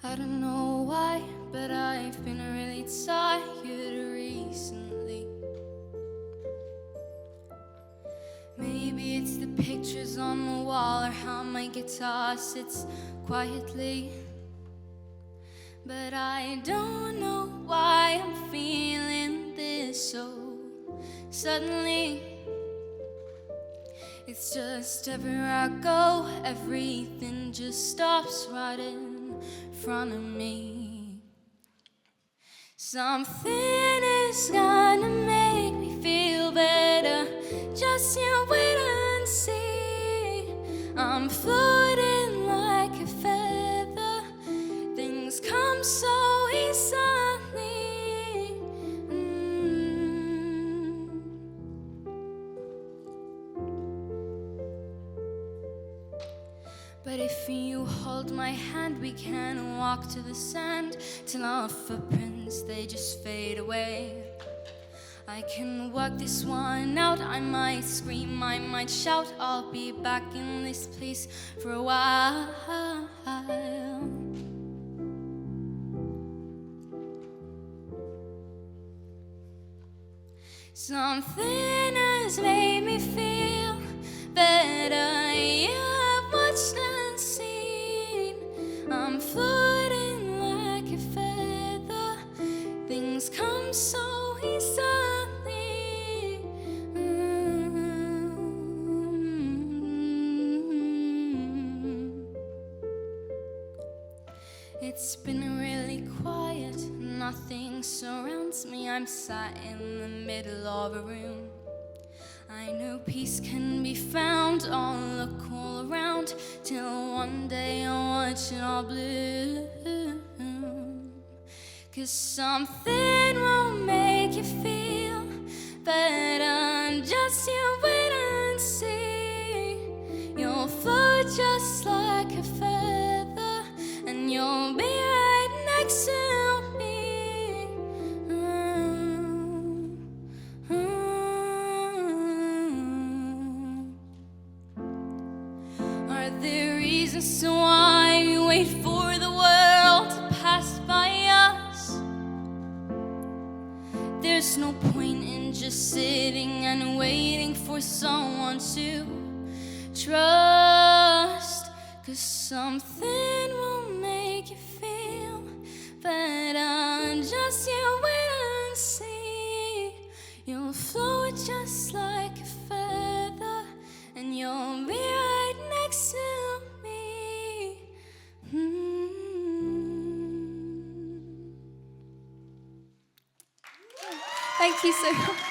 I don't know why, but I've been really tired recently. Maybe it's the pictures on the wall or how my guitar sits quietly. But I don't know why I'm feeling this so suddenly. It's just everywhere I go, everything just stops right in front of me. Something is gonna make me feel better, just you wait and see. I'm floating like a feather, things come so easily. But if you hold my hand, we can walk to the sand till our footprints, they just fade away. I can work this one out, I might scream, I might shout, I'll be back in this place for a while. Something has made me feel better, you have watched and seen. I'm floating like a feather, things come so easily. It's been really quiet, nothing surrounds me. I'm sat in the middle of a room. I know peace can be found, I'll look all around till one day I'll watch it all bloom. 'Cause something will make you feel better, just you wait and see. You'll float just like a feather, and you'll be right next to me. Are there reasons why we wait for the world to pass by us? There's no point in just sitting and waiting for someone to trust. 'Cause something will make you feel better, just you wait and see. You'll float just like a feather, and you'll be right next to me. Thank you so much.